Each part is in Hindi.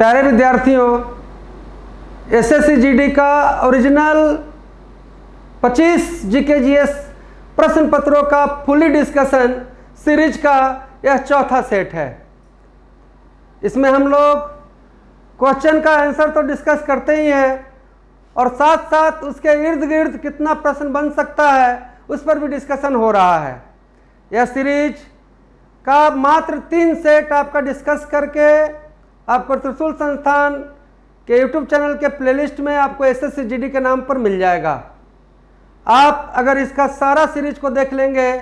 प्यारे विद्यार्थियों, एसएससी जीडी का ओरिजिनल 25 जीके जीएस प्रश्न पत्रों का फुली डिस्कशन सीरीज का यह चौथा सेट है। इसमें हम लोग क्वेश्चन का आंसर तो डिस्कस करते ही हैं और साथ साथ उसके इर्द गिर्द कितना प्रश्न बन सकता है उस पर भी डिस्कशन हो रहा है। यह सीरीज का मात्र 3 सेट आपका डिस्कस करके आपको त्रिशूल संस्थान के यूट्यूब चैनल के प्लेलिस्ट में आपको एसएससी जीडी के नाम पर मिल जाएगा। आप अगर इसका सारा सीरीज को देख लेंगे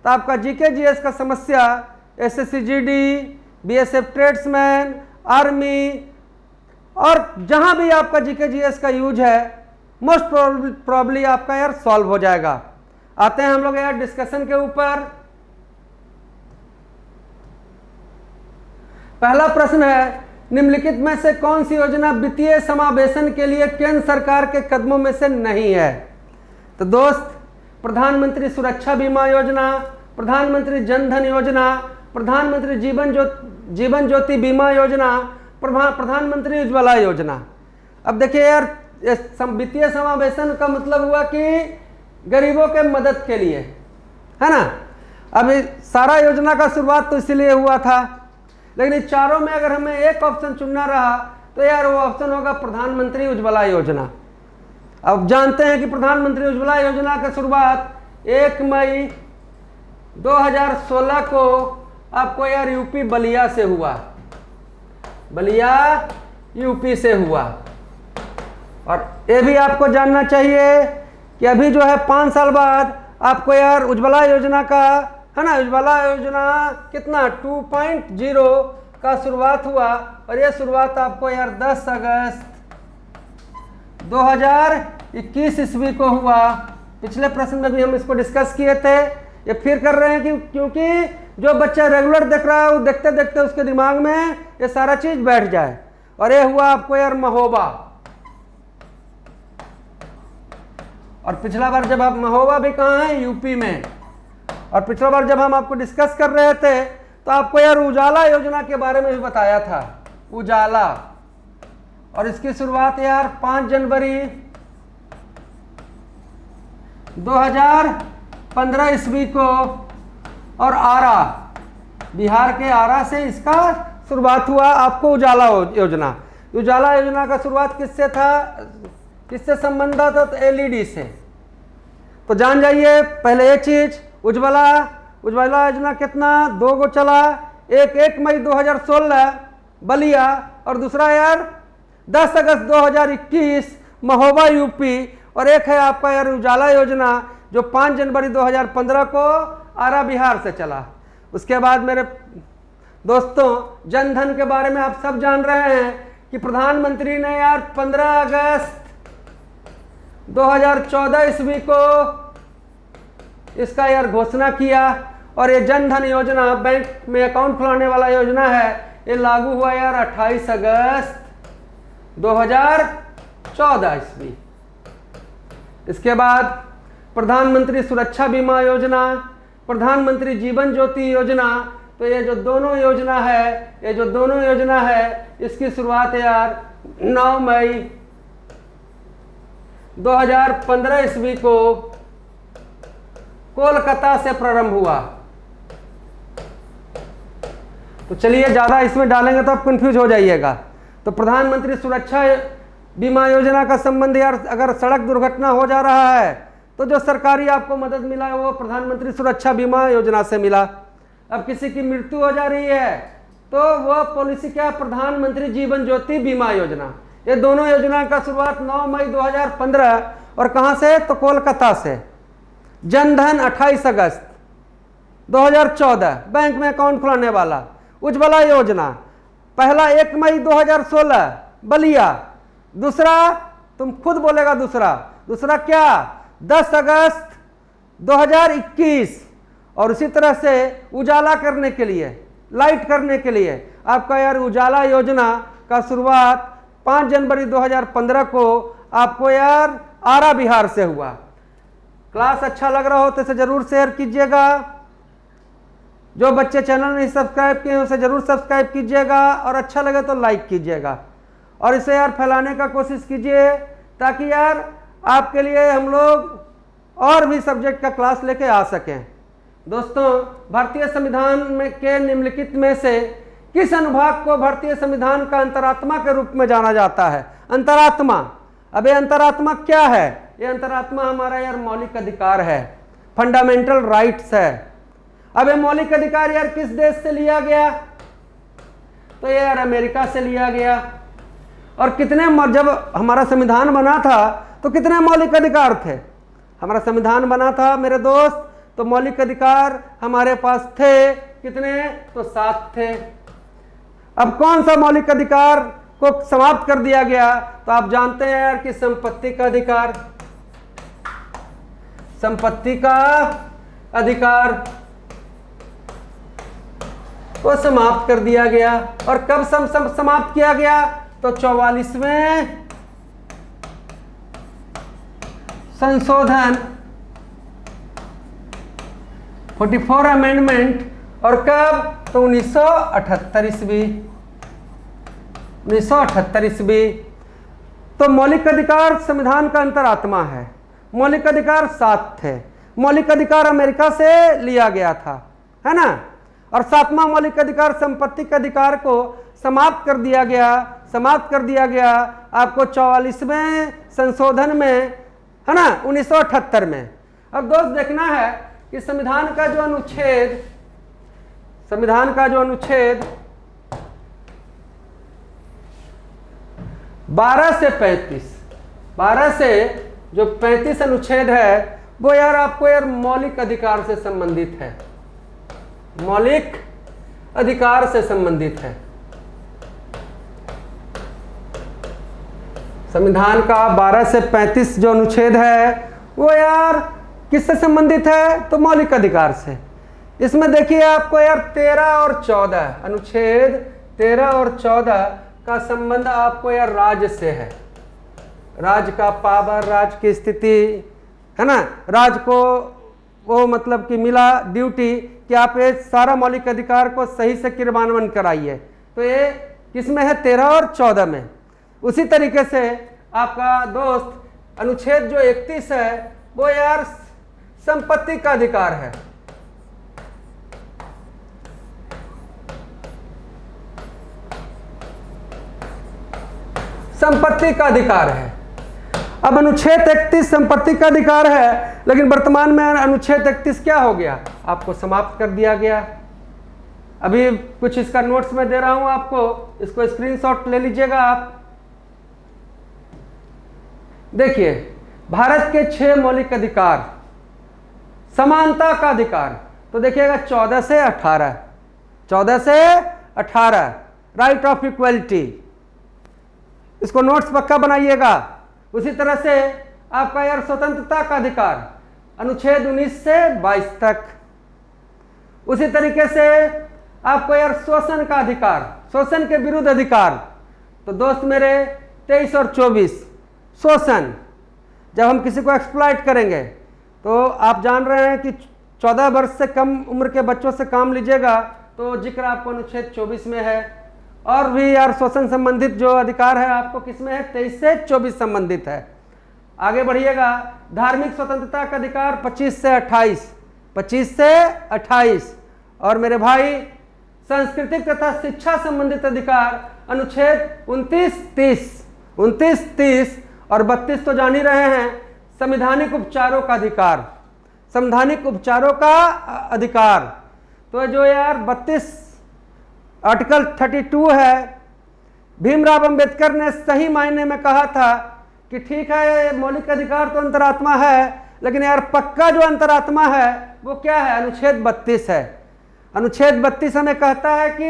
तो आपका जीके जीएस का समस्या SSC GD, BSF tradesman, army और जहां भी आपका जीके जीएस का यूज है मोस्ट प्रॉब्ली आपका यार सॉल्व हो जाएगा। आते हैं हम लोग यार डिस्कशन के ऊपर। पहला प्रश्न है, निम्नलिखित में से कौन सी योजना वित्तीय समावेशन के लिए केंद्र सरकार के कदमों में से नहीं है? तो दोस्त, प्रधानमंत्री सुरक्षा बीमा योजना, प्रधानमंत्री जन धन योजना, प्रधानमंत्री जीवन ज्योति बीमा योजना, प्रधानमंत्री उज्ज्वला योजना। अब देखिए यार, वित्तीय समावेशन का मतलब हुआ कि गरीबों के मदद के लिए, है ना। अब सारा योजना का शुरुआत तो इसीलिए हुआ था, लेकिन इन चारों में अगर हमें एक ऑप्शन चुनना रहा तो यार वो ऑप्शन होगा प्रधानमंत्री उज्ज्वला योजना। अब जानते हैं कि प्रधानमंत्री उज्ज्वला योजना की शुरुआत 1 मई 2016 को आपको यार यूपी बलिया से हुआ, बलिया यूपी से हुआ। और ये भी आपको जानना चाहिए कि अभी जो है 5 साल बाद आपको यार उज्ज्वला योजना का, है ना, उज्ज्वला योजना कितना 2.0 का शुरुआत हुआ और ये शुरुआत आपको यार 10 अगस्त 2021 ईस्वी को हुआ। पिछले प्रश्न में भी हम इसको डिस्कस किए थे, ये फिर कर रहे हैं कि क्योंकि जो बच्चा रेगुलर देख रहा है वो देखते देखते उसके दिमाग में ये सारा चीज बैठ जाए। और ये हुआ आपको यार महोबा। और पिछला बार जब आप महोबा भी कहाँ है, यूपी में। और पिछला बार जब हम आपको डिस्कस कर रहे थे तो आपको यार उजाला योजना के बारे में भी बताया था, उजाला। और इसकी शुरुआत यार 5 जनवरी 2015 ईस्वी को और आरा, बिहार के आरा से इसका शुरुआत हुआ आपको उजाला योजना। उजाला योजना का शुरुआत किससे था, किससे संबंध था? तो एलईडी से। तो जान जाइए पहले एक चीज, उज्ज्वला योजना कितना 2 गो चला, एक 1 मई 2016 बलिया और दूसरा यार 10 अगस्त 2021 महोबा यूपी। और एक है आपका यार उजाला योजना जो 5 जनवरी 2015 को आरा बिहार से चला। उसके बाद मेरे दोस्तों, जन धन के बारे में आप सब जान रहे हैं कि प्रधानमंत्री ने यार 15 अगस्त 2014 ईस्वी को इसका यार घोषणा किया। और ये जन धन योजना बैंक में अकाउंट खुलाने वाला योजना है, ये लागू हुआ यार 28 अगस्त 2014 ईस्वी। इसके बाद प्रधानमंत्री सुरक्षा बीमा योजना, प्रधानमंत्री जीवन ज्योति योजना। तो ये जो दोनों योजना है इसकी शुरुआत यार 9 मई 2015 ईस्वी को कोलकाता से प्रारंभ हुआ। तो चलिए, ज्यादा इसमें डालेंगे तो आप कंफ्यूज हो जाइएगा। तो प्रधानमंत्री सुरक्षा बीमा योजना का संबंध यार, अगर सड़क दुर्घटना हो जा रहा है तो जो सरकारी आपको मदद मिला है वो प्रधानमंत्री सुरक्षा बीमा योजना से मिला। अब किसी की मृत्यु हो जा रही है तो वह पॉलिसी क्या, प्रधानमंत्री जीवन ज्योति बीमा योजना। ये दोनों योजना का शुरुआत 9 मई 2015 और कहां से, तो कोलकाता से। जन धन 28 अगस्त 2014 बैंक में अकाउंट खुलाने वाला। उज्ज्वला योजना पहला 1 मई 2016 बलिया, दूसरा तुम खुद बोलेगा, दूसरा क्या 10 अगस्त 2021। और उसी तरह से उजाला करने के लिए, लाइट करने के लिए आपका यार उजाला योजना का शुरुआत 5 जनवरी 2015 को आपको यार आरा बिहार से हुआ। क्लास अच्छा लग रहा हो तो इसे जरूर शेयर कीजिएगा। जो बच्चे चैनल नहीं सब्सक्राइब किए उसे ज़रूर सब्सक्राइब कीजिएगा और अच्छा लगे तो लाइक कीजिएगा और इसे यार फैलाने का कोशिश कीजिए ताकि यार आपके लिए हम लोग और भी सब्जेक्ट का क्लास लेके आ सकें। दोस्तों, भारतीय संविधान में के निम्नलिखित में से किस अनुभाग को भारतीय संविधान का अंतरात्मा के रूप में जाना जाता है? अंतरात्मा। अब ये अंतरात्मा क्या है? ये अंतरात्मा हमारा यार मौलिक अधिकार है, फंडामेंटल राइट्स है। अब ये मौलिक अधिकार यार किस देश से लिया गया? तो ये यार अमेरिका से लिया गया। और कितने जब हमारा संविधान बना था तो कितने मौलिक अधिकार थे? हमारा संविधान बना था मेरे दोस्त तो मौलिक अधिकार हमारे पास थे कितने? तो 7 थे। अब कौन सा मौलिक अधिकार को समाप्त कर दिया गया? तो आप जानते हैं यार कि संपत्ति का अधिकार, संपत्ति का अधिकार को समाप्त कर दिया गया। और कब समाप्त किया गया? तो 44वें संशोधन 44 अमेंडमेंट। और कब? तो 1978 ईस्वी। तो मौलिक अधिकार संविधान का अंतरात्मा है। मौलिक अधिकार 7 थे। मौलिक अधिकार अमेरिका से लिया गया था, है ना। और 7वां मौलिक अधिकार संपत्ति के अधिकार को समाप्त कर दिया गया आपको 44वें संशोधन में, है ना, 1978 में। अब दोस्त देखना है कि संविधान का जो अनुच्छेद 12 से जो 35 अनुच्छेद है वो यार आपको यार मौलिक अधिकार से संबंधित है, मौलिक अधिकार से संबंधित है। संविधान का 12 से 35 जो अनुच्छेद है वो यार किससे संबंधित है? तो मौलिक अधिकार से। इसमें देखिए आपको यार 13 और 14 अनुच्छेद 13 और 14 का संबंध आपको यार राज्य से है। राज्य का पावर, राज्य की स्थिति, है ना, राज्य को वो मतलब कि मिला ड्यूटी कि आप ये सारा मौलिक अधिकार को सही से क्रियान्वयन कराइए। तो ये किसमें है? 13 और 14 में। उसी तरीके से आपका दोस्त अनुच्छेद जो 31 है वो यार संपत्ति का अधिकार है। संपत्ति का अधिकार है। अब अनुच्छेद 31 संपत्ति का अधिकार है, लेकिन वर्तमान में अनुच्छेद 31 क्या हो गया? आपको समाप्त कर दिया गया। अभी कुछ इसका नोट्स में दे रहा हूं आपको, इसको स्क्रीनशॉट ले लीजिएगा आप। देखिए, भारत के 6 मौलिक अधिकार, समानता का अधिकार, तो देखिएगा 14 से 18 राइट ऑफ इक्वलिटी, इसको नोट्स पक्का बनाइएगा। उसी तरह से आपका यार स्वतंत्रता का अधिकार अनुच्छेद 19 से 22 तक। उसी तरीके से आपको यार शोषण का अधिकार, शोषण के विरुद्ध अधिकार, तो दोस्त मेरे 23 और 24 शोषण, जब हम किसी को एक्सप्लॉइट करेंगे तो आप जान रहे हैं कि 14 वर्ष से कम उम्र के बच्चों से काम लीजिएगा तो जिक्र आपको अनुच्छेद 24 में है। और भी यार शोषण संबंधित जो अधिकार है आपको किसमें है? 23 से 24 संबंधित है। आगे बढ़िएगा, धार्मिक स्वतंत्रता का अधिकार 25 से 28। और मेरे भाई सांस्कृतिक तथा शिक्षा संबंधित अधिकार अनुच्छेद 29, 30 और 32 तो जान ही रहे हैं। संवैधानिक उपचारों का अधिकार, संवैधानिक उपचारों का अधिकार, तो जो यार 32 आर्टिकल 32 है। भीमराव अंबेडकर ने सही मायने में कहा था कि ठीक है मौलिक अधिकार तो अंतरात्मा है, लेकिन यार पक्का जो अंतरात्मा है वो क्या है? अनुच्छेद 32 है। अनुच्छेद 32 हमें कहता है कि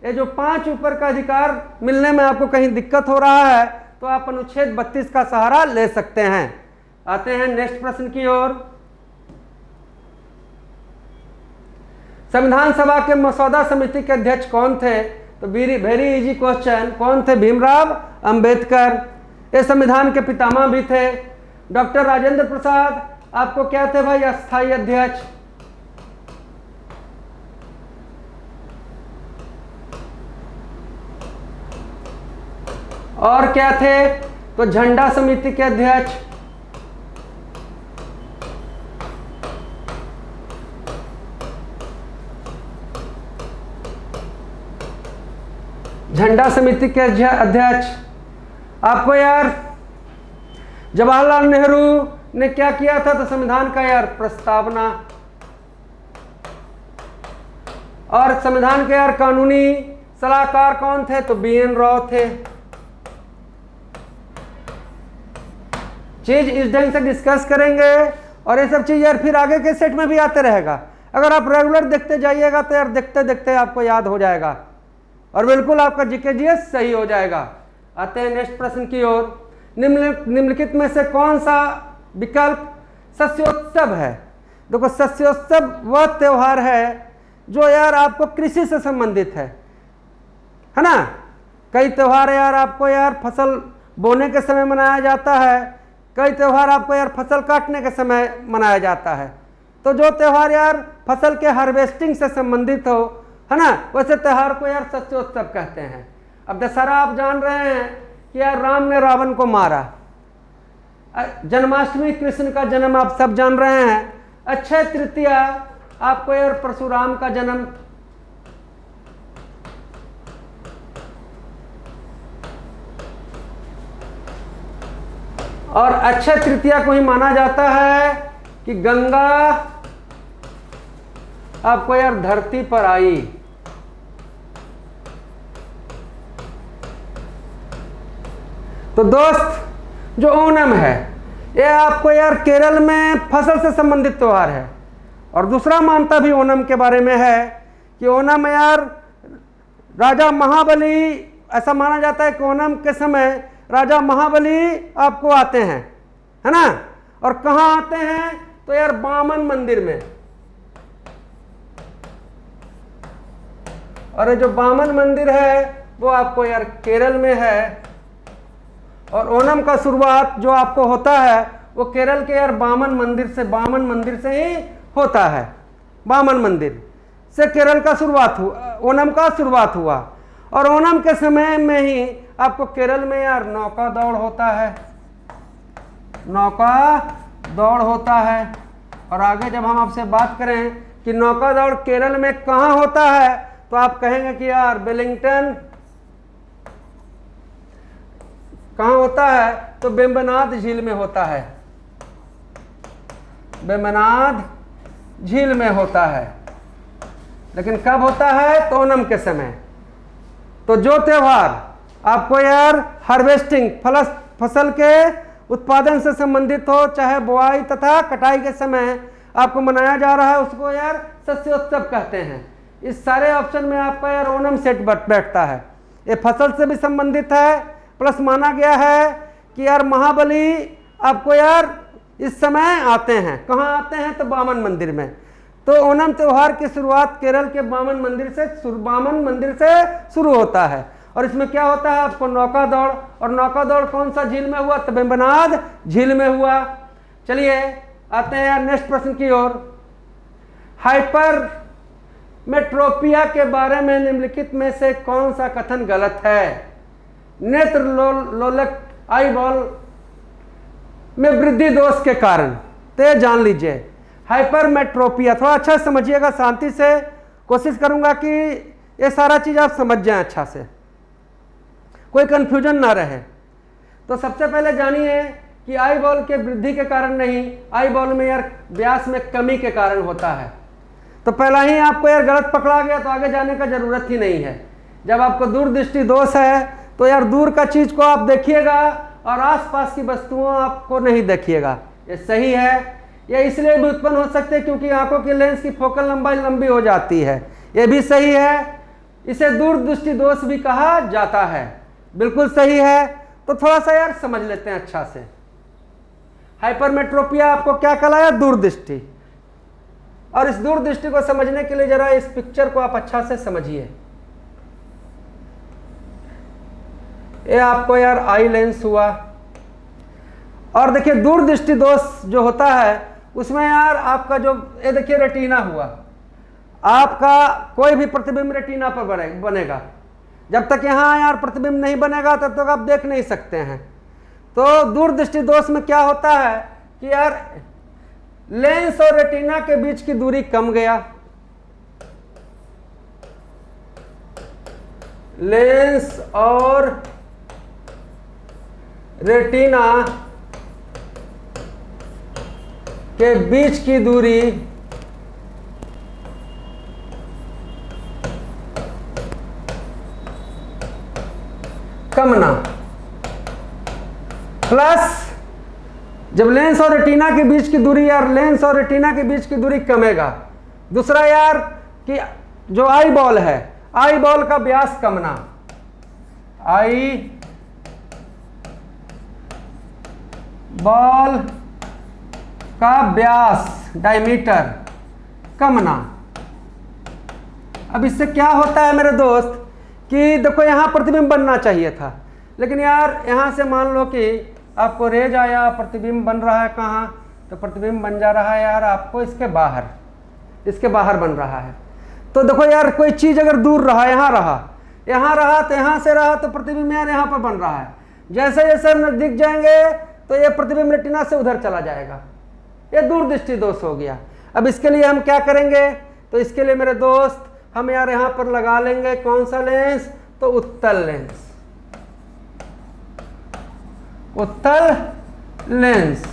ये जो 5 ऊपर का अधिकार मिलने में आपको कहीं दिक्कत हो रहा है तो आप अनुच्छेद 32 का सहारा ले सकते हैं। आते हैं नेक्स्ट प्रश्न की ओर। संविधान सभा के मसौदा समिति के अध्यक्ष कौन थे? तो वेरी इजी क्वेश्चन, कौन थे? भीमराव अंबेडकर। ये संविधान के पितामह भी थे। डॉक्टर राजेंद्र प्रसाद आपको क्या थे भाई? अस्थायी अध्यक्ष। और क्या थे, तो झंडा समिति के अध्यक्ष, झंडा समिति के अध्यक्ष। आपको यार जवाहरलाल नेहरू ने क्या किया था, तो संविधान का यार प्रस्तावना, और संविधान के यार कानूनी सलाहकार कौन थे, तो BN राव थे। चीज इस ढंग से डिस्कस करेंगे और ये सब चीज यार फिर आगे के सेट में भी आते रहेगा। अगर आप रेगुलर देखते जाइएगा तो यार देखते देखते आपको याद हो जाएगा और बिल्कुल आपका जीके जीएस सही हो जाएगा। आते हैं नेक्स्ट प्रश्न की ओर। निम्नलिखित में से कौन सा विकल्प शस्योत्सव है? देखो शस्योत्सव वह त्योहार है जो यार आपको कृषि से संबंधित है ना। कई त्योहार यार आपको यार फसल बोने के समय मनाया जाता है, कई त्योहार आपको यार फसल काटने के समय मनाया जाता है। तो जो त्योहार यार फसल के हार्वेस्टिंग से संबंधित हो, है ना, वैसे त्योहार को यार शस्योत्सव कहते हैं। अब दशहरा आप जान रहे हैं कि यार राम ने रावण को मारा। जन्माष्टमी कृष्ण का जन्म आप सब जान रहे हैं। अक्षय तृतीया आपको यार परशुराम का जन्म। और अक्षय तृतीया को ही माना जाता है कि गंगा आपको यार धरती पर आई। तो दोस्त जो ओणम है ये आपको यार केरल में फसल से संबंधित त्योहार है। और दूसरा मानता भी ओणम के बारे में है कि ओणम यार राजा महाबली, ऐसा माना जाता है कि ओणम के समय राजा महाबली आपको आते हैं, है ना। और कहाँ आते हैं, तो यार बामन मंदिर में। और ये जो बामन मंदिर है वो आपको यार केरल में है। और ओणम का शुरुआत जो आपको होता है वो केरल के यार बामन मंदिर से ही होता है। बामन मंदिर से केरल का शुरुआत हुआ, ओणम का शुरुआत हुआ। और ओणम के समय में ही आपको केरल में यार नौका दौड़ होता है, नौका दौड़ होता है। और आगे जब हम आपसे बात करें कि नौका दौड़ केरल में कहाँ होता है, तो आप कहेंगे कि यार वेलिंगटन। कहाँ होता है, तो वेम्बनाड झील में होता है, वेम्बनाड झील में होता है। लेकिन कब होता है, तो ओणम के समय। तो जो त्यौहार आपको यार हार्वेस्टिंग फसल के उत्पादन से संबंधित हो, चाहे बुआई तथा कटाई के समय आपको मनाया जा रहा है, उसको यार शस्योत्सव कहते हैं। इस सारे ऑप्शन में आपका यार ओणम सेट बैठता है। ये फसल से भी संबंधित है, प्लस माना गया है कि यार महाबली आपको यार इस समय आते हैं। कहाँ आते हैं, तो बामन मंदिर में। तो ओणम त्योहार की शुरुआत केरल के बामन मंदिर से शुरू होता है। और इसमें क्या होता है, आपको नौका दौड़। और नौका दौड़ कौन सा झील में हुआ, तो वेम्बनाड झील में हुआ। चलिए आते हैं यार नेक्स्ट प्रश्न की ओर। हाइपर मेट्रोपिया के बारे में निम्नलिखित में से कौन सा कथन गलत है? नेत्र लोलक आई बॉल में वृद्धि दोष के कारण। तो ये जान लीजिए हाइपरमेट्रोपिया, थोड़ा अच्छा समझिएगा, शांति से कोशिश करूंगा कि ये सारा चीज आप समझ जाएं अच्छा से, कोई कंफ्यूजन ना रहे। तो सबसे पहले जानिए कि आई बॉल के वृद्धि के कारण नहीं, आई बॉल में यार व्यास में कमी के कारण होता है। तो पहला ही आपको यार गलत पकड़ा गया तो आगे जाने का जरूरत ही नहीं है। जब आपको दूरदृष्टि दोष है तो यार दूर का चीज को आप देखिएगा और आसपास की वस्तुओं आपको नहीं देखिएगा। ये सही है। ये इसलिए भी उत्पन्न हो सकते हैं क्योंकि आंखों के लेंस की फोकल लंबाई लंबी हो जाती है। ये भी सही है। इसे दूरदृष्टि दोष भी कहा जाता है। बिल्कुल सही है। तो थोड़ा सा यार समझ लेते हैं अच्छा से। हाइपरमेट्रोपिया आपको क्या कहलाया? दूरदृष्टि। और इस दूरदृष्टि को समझने के लिए जरा इस पिक्चर को आप अच्छा से समझिए। ये आपको यार आई लेंस हुआ और देखिए दूरदृष्टि दोष जो होता है उसमें यार आपका जो ये देखिए रेटिना हुआ, आपका कोई भी प्रतिबिंब रेटिना पर बनेगा। जब तक यहाँ यार प्रतिबिंब नहीं बनेगा तब तक आप देख नहीं सकते हैं। तो दूरदृष्टि दोष में क्या होता है कि यार लेंस और रेटिना के बीच की दूरी कम गया, लेंस और रेटिना के बीच की दूरी कमना, प्लस जब लेंस और रेटिना के बीच की दूरी यार लेंस और रेटिना के बीच की दूरी कमेगा, दूसरा यार कि जो आई बॉल है, आई बॉल का व्यास कमना, आई बॉल का व्यास डायमीटर कमना। अब इससे क्या होता है मेरे दोस्त कि देखो यहाँ प्रतिबिंब बनना चाहिए था, लेकिन यार यहाँ से मान लो कि आपको रेज आया, प्रतिबिंब बन रहा है कहाँ, तो प्रतिबिंब बन जा रहा है यार आपको इसके बाहर बन रहा है। तो देखो यार कोई चीज़ अगर दूर रहा, यहाँ रहा तो यहाँ से रहा तो प्रतिबिंब यार यहाँ पर बन रहा है। जैसे जैसे हम नजदीक जाएंगे तो ये प्रतिबिंब रेटिना से उधर चला जाएगा, ये दूरदृष्टि दोष हो गया। अब इसके लिए हम क्या करेंगे, तो इसके लिए मेरे दोस्त हम यार यहाँ पर लगा लेंगे कौन सा लेंस, तो उत्तल लेंस, उत्तल लेंस।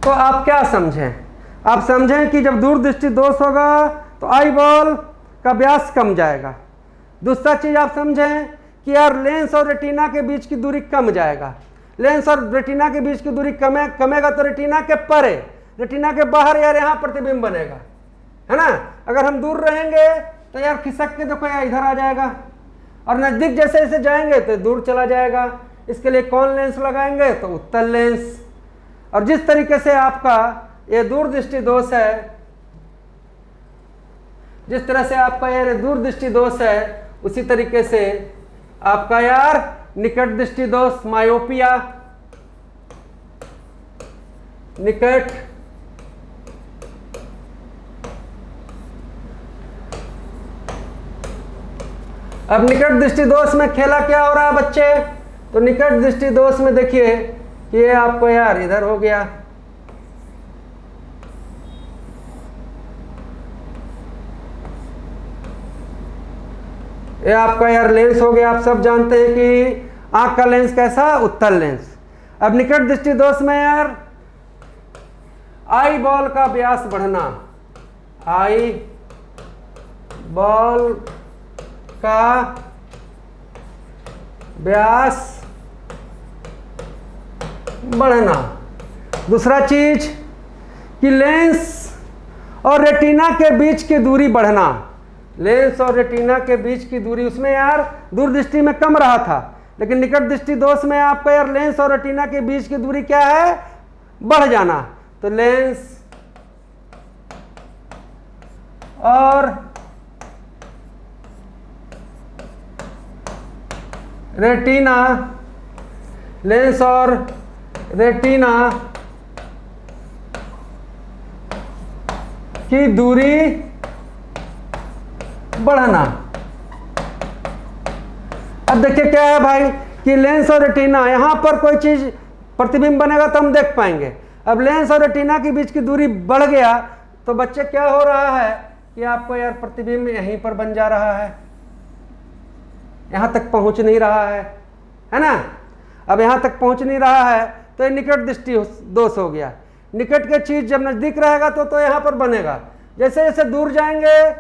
तो आप क्या समझें, आप समझें कि जब दूरदृष्टि दोष होगा तो आई बॉल का व्यास कम जाएगा। दूसरा चीज आप समझें कि यार लेंस और रेटिना के बीच की दूरी कम जाएगा, लेंस और रेटिना के बीच की दूरी कमेगा तो रेटिना के परे, रेटिना के बाहर यार यहाँ प्रतिबिंब बनेगा, है ना। अगर हम दूर रहेंगे तो यार खिसक के देखो यार इधर आ जाएगा, और नजदीक जैसे जैसे जाएंगे तो दूर चला जाएगा। इसके लिए कौन लेंस लगाएंगे, तो उत्तल लेंस। और जिस तरीके से आपका ये दूरदृष्टि दोष है, जिस तरह से आपका यार दूरदृष्टि दोष है, उसी तरीके से आपका यार निकट दृष्टि दोष, मायोपिया, निकट अब निकट दृष्टि दोष में खेला क्या हो रहा है बच्चे, तो निकट दृष्टि दोष में देखिए कि ये आपको यार इधर हो गया, ये आपका यार लेंस हो गया। आप सब जानते हैं कि आंख का लेंस कैसा, उत्तल लेंस। अब निकट दृष्टि दोष में यार आई बॉल का व्यास बढ़ना, आई बॉल का व्यास बढ़ना। दूसरा चीज कि लेंस और रेटिना के बीच की दूरी बढ़ना, लेंस और रेटिना के बीच की दूरी, उसमें यार दूरदृष्टि में कम रहा था, लेकिन निकट दृष्टि दोष में आपका यार लेंस और रेटिना के बीच की दूरी क्या है, बढ़ जाना। तो लेंस और रेटिना, लेंस और रेटिना की दूरी बढ़ना। अब देखिए क्या है भाई कि लेंस और रेटिना, यहां पर कोई चीज प्रतिबिंब बनेगा तो हम देख पाएंगे। अब लेंस और रेटिना के बीच की दूरी बढ़ गया तो बच्चे क्या हो रहा है कि आपको यार प्रतिबिंब यहीं पर बन जा रहा है, यहां तक पहुंच नहीं रहा है ना। अब यहां तक पहुंच नहीं रहा है तो ये निकट दृष्टि दोष हो गया। निकट के चीज जब नजदीक रहेगा तो यहां पर बनेगा, जैसे जैसे दूर जाएंगे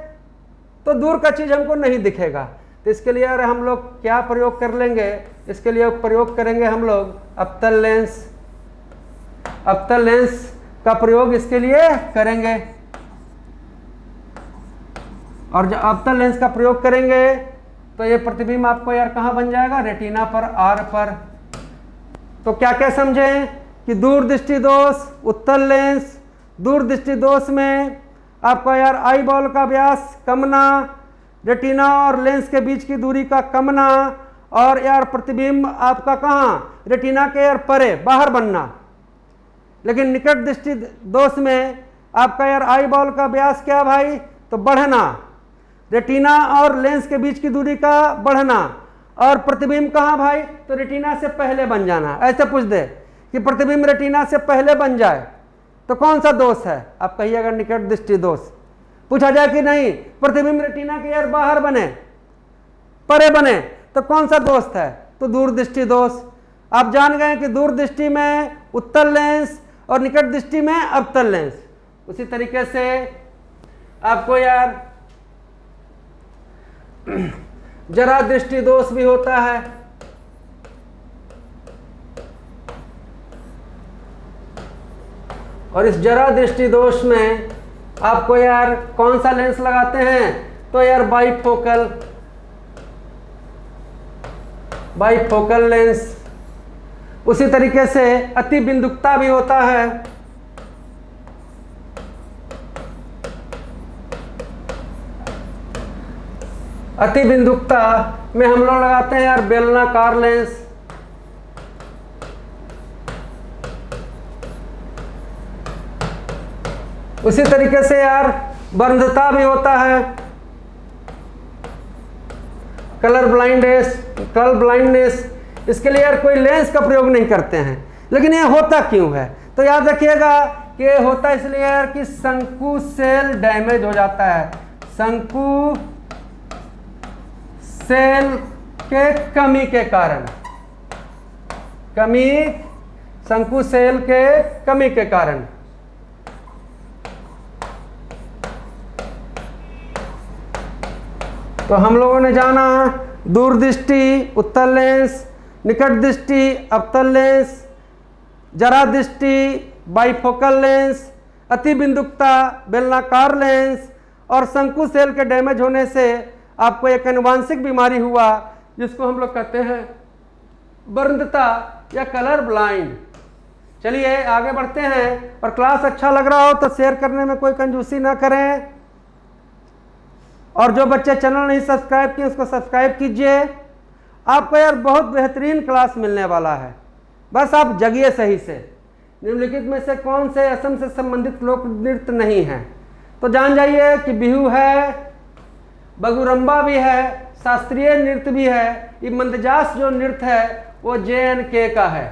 तो दूर का चीज हमको नहीं दिखेगा। तो इसके लिए यार हम लोग क्या प्रयोग कर लेंगे, इसके लिए प्रयोग करेंगे हम लोग अवतल लेंस। अवतल लेंस का प्रयोग इसके लिए करेंगे, और जब अवतल लेंस का प्रयोग करेंगे तो ये प्रतिबिंब आपको यार कहाँ बन जाएगा, रेटिना पर, आर पर। तो क्या क्या समझें कि दूरदृष्टि दोष, उत्तल लेंस, दूरदृष्टि दोष में आपका यार आई बॉल का व्यास कमना, रेटिना और लेंस के बीच की दूरी का कमना, और यार प्रतिबिंब आपका कहाँ, रेटिना के यार परे, बाहर बनना। लेकिन निकट दृष्टि दोष में आपका यार आई बॉल का व्यास क्या भाई, तो बढ़ना, रेटिना और लेंस के बीच की दूरी का बढ़ना, और प्रतिबिंब कहाँ भाई, तो रेटिना से पहले बन जाना। ऐसे पूछ दे कि प्रतिबिंब रेटिना से पहले बन जाए तो कौन सा दोष है, आप कहिएगा निकट दृष्टि दोष। पूछा जाए कि नहीं प्रतिबिंब रेटिना के यार बाहर बने, परे बने, तो कौन सा दोष है, तो दूरदृष्टि दोष। आप जान गए कि दूरदृष्टि में उत्तल लेंस और निकट दृष्टि में अवतल लेंस। उसी तरीके से आपको यार जरा दृष्टि दोष भी होता है। और इस जरा दृष्टि दोष में आपको यार कौन सा लेंस लगाते हैं, तो यार बाइफोकल लेंस। उसी तरीके से अति बिंदुकता भी होता है। अति बिंदुकता में हम लोग लगाते हैं यार बेलनाकार लेंस। उसी तरीके से यार बंधता भी होता है, कलर ब्लाइंडनेस। इसके लिए यार कोई लेंस का प्रयोग नहीं करते हैं, लेकिन ये होता क्यों है, तो याद रखिएगा कि होता इसलिए यार कि शंकु सेल डैमेज हो जाता है। शंकु सेल के कमी के कारण, शंकु सेल के कमी के कारण तो हम लोगों ने जाना दूरदृष्टि उत्तल लेंस, निकट दृष्टि अवतल लेंस, जरा दृष्टि बाइफोकल लेंस, अति बिंदुकता बेलनाकार लेंस, और शंकु सेल के डैमेज होने से आपको एक आनुवांशिक बीमारी हुआ जिसको हम लोग कहते हैं बंधता या कलर ब्लाइंड। चलिए आगे बढ़ते हैं, और क्लास अच्छा लग रहा हो तो शेयर करने में कोई कंजूसी ना करें, और जो बच्चे चैनल नहीं सब्सक्राइब किए उसको सब्सक्राइब कीजिए। आपको यार बहुत बेहतरीन क्लास मिलने वाला है, बस आप जगिए सही से। निम्नलिखित में से कौन से असम से संबंधित लोक नृत्य नहीं है, तो जान जाइए कि बिहू है, बगुरम्बा भी है, शास्त्रीय नृत्य भी है। ये मंदजास जो नृत्य है वो JNK का है।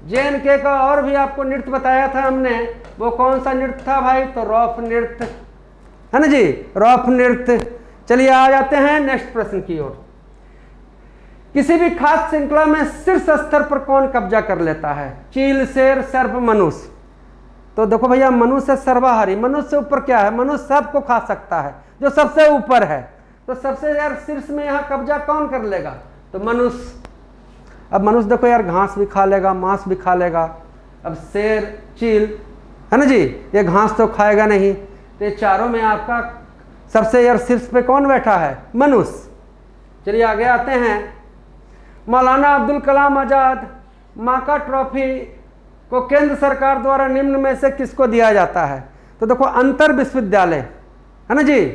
JNK का और भी आपको नृत्य बताया था हमने, वो कौन सा नृत्य था भाई, तो रॉफ नृत्य है ना जी, रॉफ नृत्य। चलिए आ जाते हैं नेक्स्ट प्रश्न की ओर। किसी भी खास श्रृंखला में शीर्ष स्तर पर कौन कब्जा कर लेता है, चील, शेर, सर्प, मनुष्य। तो देखो भैया मनुष्य सर्वाहारी, मनुष्य से ऊपर क्या है, मनुष्य सबको खा सकता है, जो सबसे ऊपर है। तो सबसे यार शीर्ष में यहाँ कब्जा कौन कर लेगा, तो मनुष्य। अब मनुष्य देखो यार घास भी खा लेगा, मांस भी खा लेगा। अब शेर, चील है ना जी, ये घास तो खाएगा नहीं, तो ये चारों में आपका सबसे यार शीर्ष पे कौन बैठा है, मनुष्य। चलिए आगे आते हैं। मौलाना अब्दुल कलाम आज़ाद माका ट्रॉफी को केंद्र सरकार द्वारा निम्न में से किसको दिया जाता है, तो देखो अंतर विश्वविद्यालय है ना जी,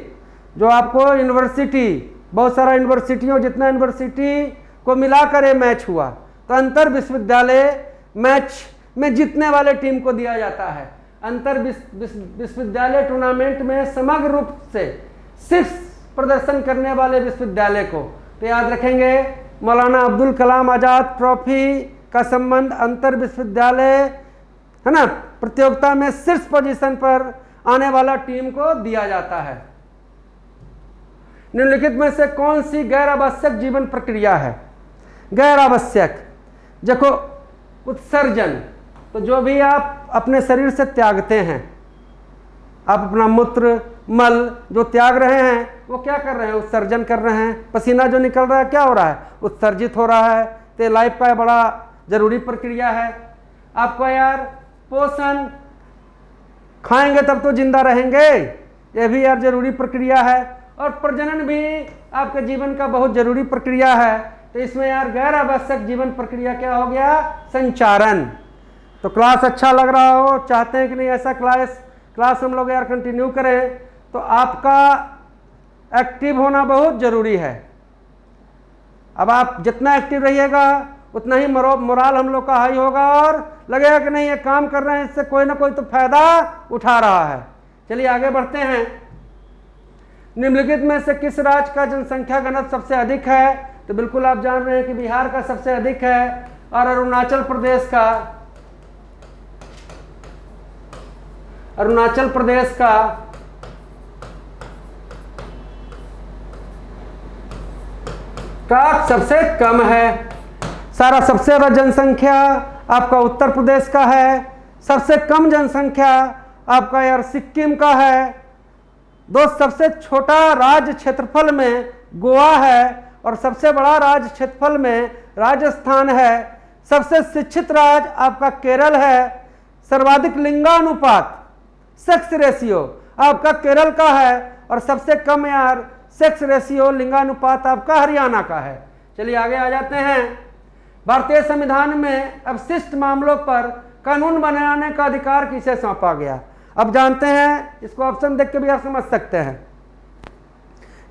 जो आपको यूनिवर्सिटी, बहुत सारा यूनिवर्सिटियों, जितना यूनिवर्सिटी को मिलाकर ये मैच हुआ, तो अंतर विश्वविद्यालय मैच में जीतने वाले टीम को दिया जाता है। अंतर विश्वविद्यालय टूर्नामेंट में समग्र रूप से शीर्ष प्रदर्शन करने वाले विश्वविद्यालय को, तो याद रखेंगे मौलाना अब्दुल कलाम आज़ाद ट्रॉफी का संबंध अंतर विश्वविद्यालय है ना प्रतियोगिता में शीर्ष पोजीशन पर आने वाला टीम को दिया जाता है। निम्नलिखित में से कौन सी गैर आवश्यक जीवन प्रक्रिया है, गैर आवश्यक, देखो उत्सर्जन, तो जो भी आप अपने शरीर से त्यागते हैं, आप अपना मूत्र मल जो त्याग रहे हैं वो क्या कर रहे हैं, उत्सर्जन कर रहे हैं। पसीना जो निकल रहा है क्या हो रहा है, उत्सर्जित हो रहा है। तो लाइफ का बड़ा जरूरी प्रक्रिया है। आपको यार पोषण, खाएंगे तब तो जिंदा रहेंगे, ये भी यार जरूरी प्रक्रिया है। और प्रजनन भी आपके जीवन का बहुत जरूरी प्रक्रिया है। तो इसमें यार गैर आवश्यक जीवन प्रक्रिया क्या हो गया, संचारण। तो क्लास अच्छा लग रहा हो, चाहते हैं कि नहीं ऐसा क्लास हम लोग यार कंटिन्यू करें, तो आपका एक्टिव होना बहुत ज़रूरी है। अब आप जितना एक्टिव रहिएगा उतना ही मोराल हम लोग का हाई होगा, और लगेगा कि नहीं ये काम कर रहे हैं, इससे कोई ना कोई तो फायदा उठा रहा है। चलिए आगे बढ़ते हैं। निम्नलिखित में से किस राज्य का जनसंख्या घनत्व सबसे अधिक है? तो बिल्कुल आप जान रहे हैं कि बिहार का सबसे अधिक है, और अरुणाचल प्रदेश का सबसे कम है। सारा सबसे ज्यादा जनसंख्या आपका उत्तर प्रदेश का है, सबसे कम जनसंख्या आपका यार सिक्किम का है। दोस्त, सबसे छोटा राज्य क्षेत्रफल में गोवा है, और सबसे बड़ा राज्य क्षेत्रफल में राजस्थान है। सबसे शिक्षित राज्य आपका केरल है। सर्वाधिक लिंगानुपात सेक्स रेशियो आपका केरल का है, और सबसे कम यार सेक्स रेशियो लिंगानुपात आपका हरियाणा का है। चलिए आगे आ जाते हैं। भारतीय संविधान में अवशिष्ट मामलों पर कानून बनाने का अधिकार किसे सौंपा गया? अब जानते हैं, इसको ऑप्शन देख के भी आप समझ सकते हैं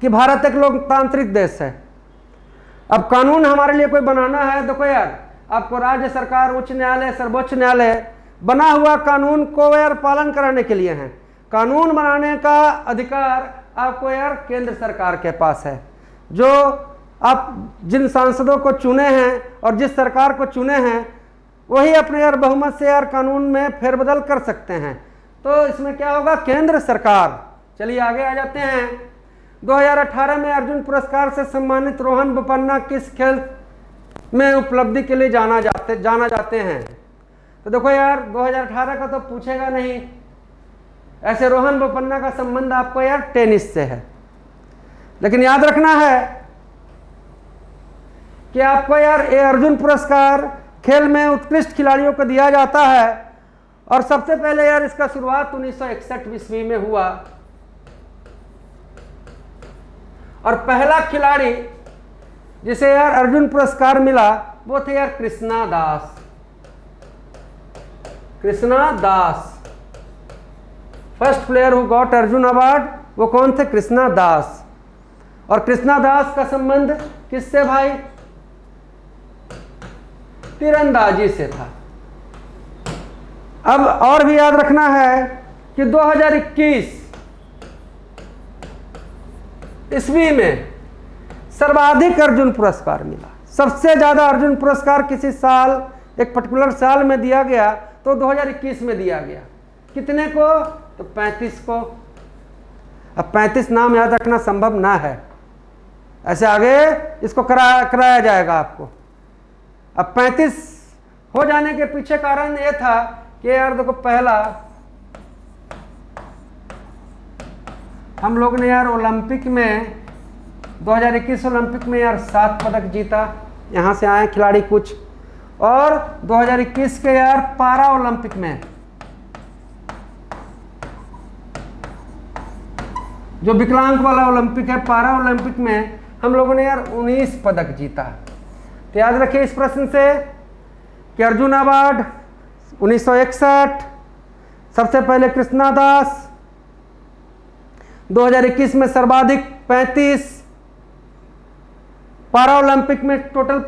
कि भारत एक लोकतांत्रिक देश है। अब कानून हमारे लिए कोई बनाना है, देखो यार, आपको राज्य सरकार, उच्च न्यायालय, सर्वोच्च न्यायालय बना हुआ कानून को यार पालन कराने के लिए है। कानून बनाने का अधिकार आपको यार केंद्र सरकार के पास है। जो आप जिन सांसदों को चुने हैं और जिस सरकार को चुने हैं, वही अपने यार बहुमत से यार कानून में फेरबदल कर सकते हैं। तो इसमें क्या होगा? केंद्र सरकार। चलिए आगे आ जाते हैं। 2018 में अर्जुन पुरस्कार से सम्मानित रोहन बोपन्ना किस खेल में उपलब्धि के लिए जाना जाते हैं? तो देखो यार, 2018 का तो पूछेगा नहीं। ऐसे रोहन बोपन्ना का संबंध आपको यार टेनिस से है, लेकिन याद रखना है कि आपको यार ये अर्जुन पुरस्कार खेल में उत्कृष्ट खिलाड़ियों को दिया जाता है, और सबसे पहले यार इसका शुरुआत 1961 ईस्वी में हुआ, और पहला खिलाड़ी जिसे यार अर्जुन पुरस्कार मिला वो थे यार Krishna Das. First player who got Arjun award वो कौन थे? कृष्णा दास। और कृष्णा दास का संबंध किससे भाई? तीरंदाजी से था। अब और भी याद रखना है कि 2021 ईस्वी में सर्वाधिक अर्जुन पुरस्कार मिला। सबसे ज्यादा अर्जुन पुरस्कार किसी साल, एक पर्टिकुलर साल में दिया गया, तो 2021 में दिया गया। कितने को? तो 35 को। अब 35 नाम याद रखना संभव ना है, ऐसे आगे इसको कराया जाएगा आपको। अब 35 हो जाने के पीछे कारण ये था कि यार देखो, पहला हम लोग ने यार ओलंपिक में 2021 ओलंपिक में यार 7 पदक जीता। यहाँ से आए खिलाड़ी कुछ, और 2021 के यार पारा ओलंपिक में, जो विकलांग वाला ओलंपिक है, पारा ओलंपिक में हम लोगों ने यार 19 पदक जीता। तो याद रखिए इस प्रश्न से कि अर्जुन अवार्ड 1961, सबसे पहले कृष्णा दास, 2021 में सर्वाधिक 35, पारा ओलंपिक में टोटल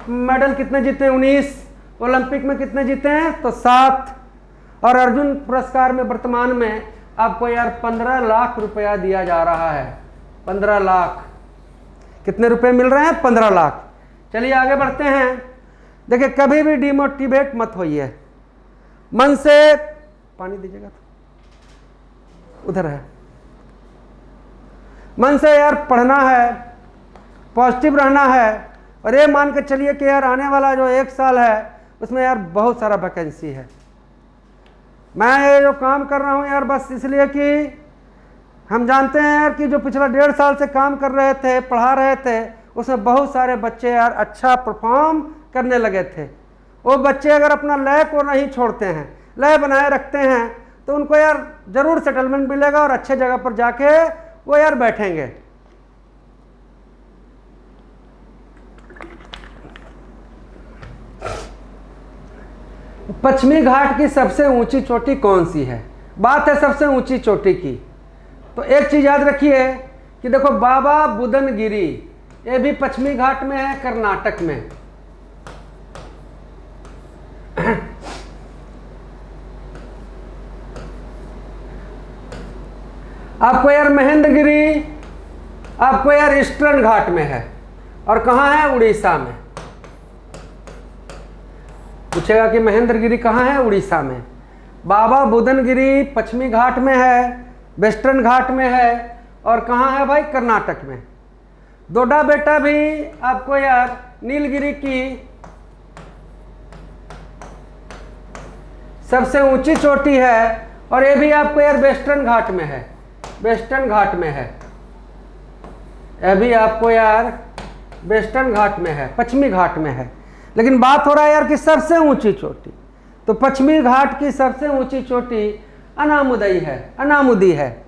मेडल कितने जीते? 19, ओलंपिक में कितने जीते हैं? तो 7, और अर्जुन पुरस्कार में वर्तमान में आपको यार 15 लाख रुपया दिया जा रहा है। 15 लाख। कितने रुपए मिल रहे हैं? 15 लाख। चलिए आगे बढ़ते हैं। देखिए, कभी भी डिमोटिवेट मत होइए, मन से, पानी दीजिएगा, उधर है, मन से यार पढ़ना है, पॉजिटिव रहना है, और ये मान के चलिए कि यार आने वाला जो 1 साल है उसमें यार बहुत सारा वैकेंसी है। मैं ये जो काम कर रहा हूँ यार बस इसलिए कि हम जानते हैं यार कि जो पिछला 1.5 साल से काम कर रहे थे, पढ़ा रहे थे, उसमें बहुत सारे बच्चे यार अच्छा परफॉर्म करने लगे थे। वो बच्चे अगर अपना लय को नहीं छोड़ते हैं, लय बनाए रखते हैं, तो उनको यार ज़रूर सेटलमेंट मिलेगा और अच्छे जगह पर जाके वो यार बैठेंगे। पश्चिमी घाट की सबसे ऊंची चोटी कौन सी है? बात है सबसे ऊंची चोटी की, तो एक चीज याद रखिए कि देखो, बाबा बुदनगिरी, ये भी पश्चिमी घाट में है, कर्नाटक में। आपको यार महेंद्रगिरी आपको यार ईस्टर्न घाट में है। और कहाँ है? उड़ीसा में। पूछेगा कि महेंद्रगिरी कहाँ है? उड़ीसा में। बाबा बुदनगिरी पश्चिमी घाट में है, वेस्टर्न घाट में है। और कहाँ है भाई? कर्नाटक में। डोडा बेटा भी आपको यार नीलगिरी की सबसे ऊंची चोटी है, और ये भी आपको यार वेस्टर्न घाट में है, वेस्टर्न घाट में है। यह भी आपको यार वेस्टर्न घाट में है, पश्चिमी घाट में है। लेकिन बात हो रहा है यार कि सबसे ऊंची चोटी, तो पश्चिमी घाट की सबसे ऊंची चोटी अनामुदई है, अनामुदी है।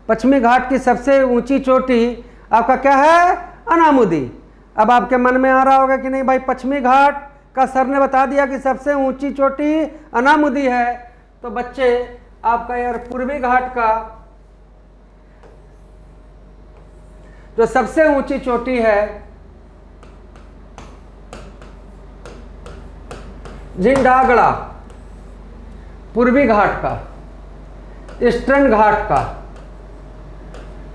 पश्चिमी घाट की सबसे ऊंची चोटी आपका क्या है? अनामुदी। अब आपके मन में आ रहा होगा कि नहीं भाई, पश्चिमी घाट का सर ने बता दिया कि सबसे ऊंची चोटी अनामुदी है, तो बच्चे आपका यार पूर्वी घाट का जो सबसे ऊंची चोटी है जिंडागड़ा, पूर्वी घाट का, ईस्टर्न घाट का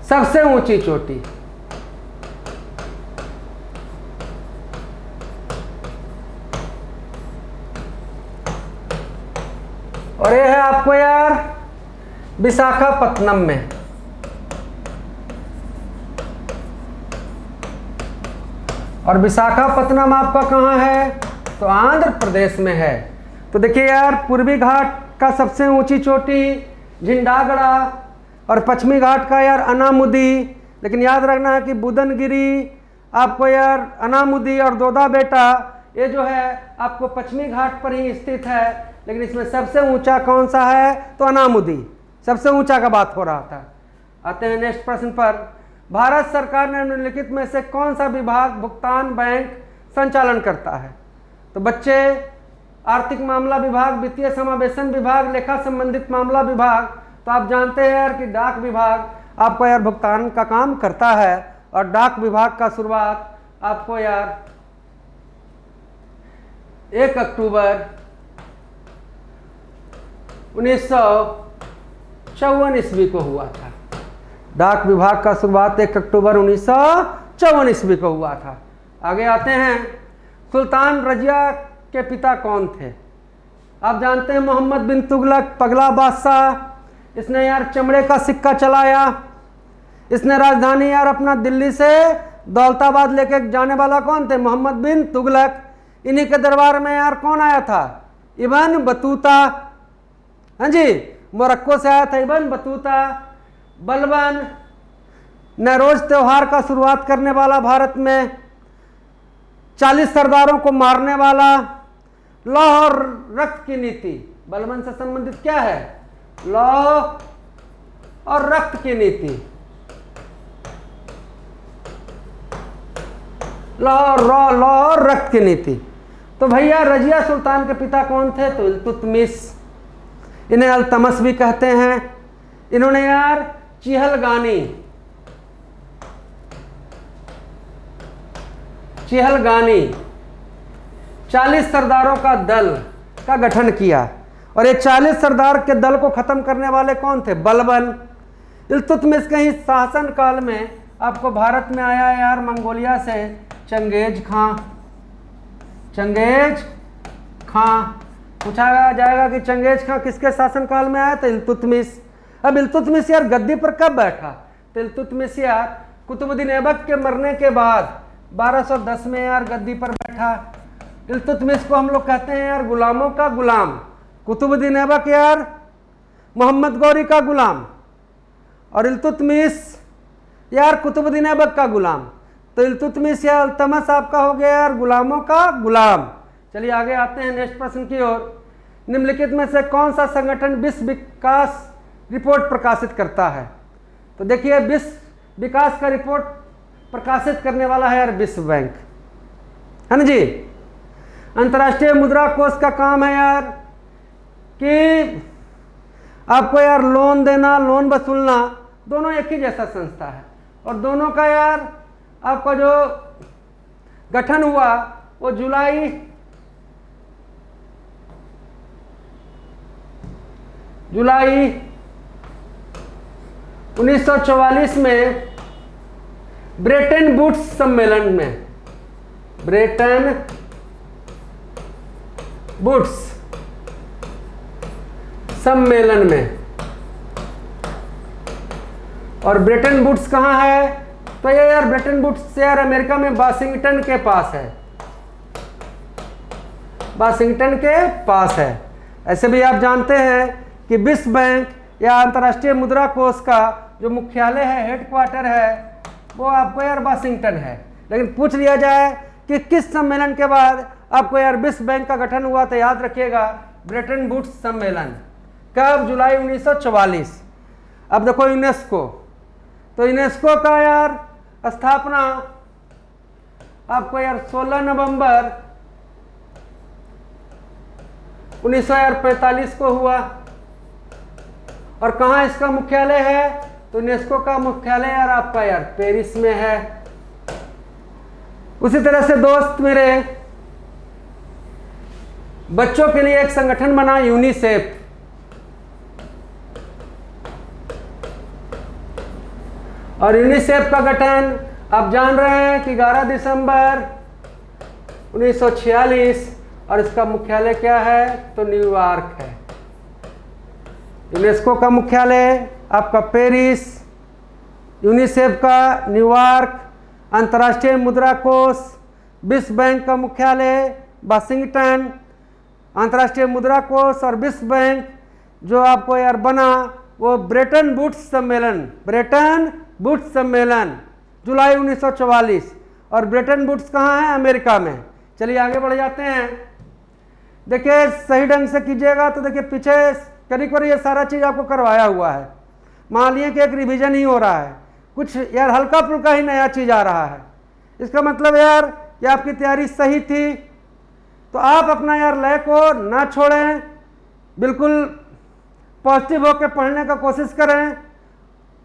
सबसे ऊंची चोटी। और ये है आपको यार विशाखापत्तनम में। और विशाखापत्तनम आपका कहाँ है? तो आंध्र प्रदेश में है। तो देखिए यार, पूर्वी घाट का सबसे ऊंची चोटी झिंडागड़ा और पश्चिमी घाट का यार अनामुदी। लेकिन याद रखना है कि बुदनगिरी आपको यार अनामुदी और दोदा बेटा ये जो है आपको पश्चिमी घाट पर ही स्थित है। लेकिन इसमें सबसे ऊंचा कौन सा है? तो अनामुदी, सबसे ऊंचा का बात हो रहा था। आते हैं नेक्स्ट प्रश्न पर। भारत सरकार ने निम्नलिखित में से कौन सा विभाग भुगतान बैंक संचालन करता है? तो बच्चे आर्थिक मामला विभाग, वित्तीय समावेशन विभाग, लेखा संबंधित मामला विभाग। तो आप जानते हैं यार कि डाक विभाग आपको यार भुगतान का काम करता है। और डाक विभाग का शुरुआत आपको यार 1 अक्टूबर 1954 ईस्वी को हुआ था। डाक विभाग का शुरुआत 1 अक्टूबर 1954 ईस्वी को हुआ था। आगे आते हैं, सुल्तान रजिया के पिता कौन थे? आप जानते हैं मोहम्मद बिन तुगलक, पगला बादशाह। इसने यार चमड़े का सिक्का चलाया। इसने राजधानी यार अपना दिल्ली से दौलताबाद लेके जाने वाला कौन थे? मोहम्मद बिन तुगलक। इन्हीं के दरबार में यार कौन आया था? Ibn Battuta. हाँ जी, मोरक्को से आया था इब्न बतूता। बलबन नौरोज त्योहार का शुरुआत करने वाला, भारत में 40 सरदारों को मारने वाला। लौह और रक्त की नीति, बलबन से संबंधित क्या है? लौह और रक्त की नीति। लौह और रक्त की नीति। तो भैया रजिया सुल्तान के पिता कौन थे? तो इल्तुतमिश। इन्हें अल्तमस भी कहते हैं। इन्होंने यार चिहलगानी 40 सरदारों का दल का गठन किया। और ये 40 सरदार के दल को खत्म करने वाले कौन थे? बलबन। इल्तुतमिश के ही शासन काल में आपको भारत में आया यार मंगोलिया से चंगेज खां। चंगेज खां पूछा जाएगा कि चंगेज खां किसके शासनकाल में आया? तो इल्तुतमिश। अब इल्तुतमिश यार गद्दी पर कब बैठा? तो इल्तुतमिश यार कुतुबुद्दीन ऐबक के मरने के बाद 1210 में यार गद्दी पर बैठा। इल्तुतमिश को हम लोग कहते हैं यार गुलामों का गुलाम। कुतुबुद्दीन ऐबक यार मोहम्मद गौरी का गुलाम, और इल्तुतमिश यार कुतुबुद्दीन ऐबक का गुलाम। तो इल्तुतमिश या अल्तमस आपका हो गया यार गुलामों का गुलाम। चलिए आगे आते हैं नेक्स्ट प्रश्न की ओर। निम्नलिखित में से कौन सा संगठन विश्व विकास रिपोर्ट प्रकाशित करता है? तो देखिए, विश्व विकास का रिपोर्ट प्रकाशित करने वाला है यार विश्व बैंक, है ना जी। अंतर्राष्ट्रीय मुद्रा कोष का काम है यार कि आपको यार लोन देना, लोन वसूलना, दोनों एक ही जैसा संस्था है। और दोनों का यार आपका जो गठन हुआ वो जुलाई 1944 में ब्रेटन वुड्स सम्मेलन में, ब्रेटन वुड्स सम्मेलन में। और ब्रेटन वुड्स कहाँ है? तो ये यार ब्रेटन वुड्स यार अमेरिका में वाशिंगटन के पास है, वाशिंगटन के पास है। ऐसे भी आप जानते हैं कि विश्व बैंक या अंतर्राष्ट्रीय मुद्रा कोष का जो मुख्यालय है, हेडक्वार्टर है, वो आपको यार वाशिंगटन है। लेकिन पूछ लिया जाए कि किस सम्मेलन के बाद आपको यार विश्व बैंक का गठन हुआ, तो याद रखिएगा ब्रेटन वुड्स सम्मेलन। कब? जुलाई 1944। अब देखो यूनेस्को, तो यूनेस्को का यार स्थापना आपको यार 16 नवंबर 1945 को हुआ। और कहाँ इसका मुख्यालय है? तो यूनेस्को का मुख्यालय यार आपका यार पेरिस में है। उसी तरह से दोस्त मेरे, बच्चों के लिए एक संगठन बना यूनिसेफ। और यूनिसेफ का गठन आप जान रहे हैं कि 11 दिसंबर 1946, और इसका मुख्यालय क्या है? तो न्यूयॉर्क है। यूनेस्को का मुख्यालय आपका पेरिस, यूनिसेफ का न्यूयॉर्क, अंतर्राष्ट्रीय मुद्रा कोष, विश्व बैंक का मुख्यालय वाशिंगटन। अंतर्राष्ट्रीय मुद्रा कोष और विश्व बैंक जो आपको यार बना वो ब्रेटन वुड्स सम्मेलन, ब्रेटन वुड्स सम्मेलन जुलाई 1944। और ब्रेटन वुड्स कहाँ है? अमेरिका में। चलिए आगे बढ़ जाते हैं। देखिए सही ढंग से कीजिएगा तो देखिए पीछे करीब ये सारा चीज़ आपको करवाया हुआ है। मान लिए कि एक रिवीजन ही हो रहा है, कुछ यार हल्का फुल्का ही नया चीज़ आ रहा है। इसका मतलब यार कि आपकी तैयारी सही थी, तो आप अपना यार लय को ना छोड़ें, बिल्कुल पॉजिटिव होकर पढ़ने का कोशिश करें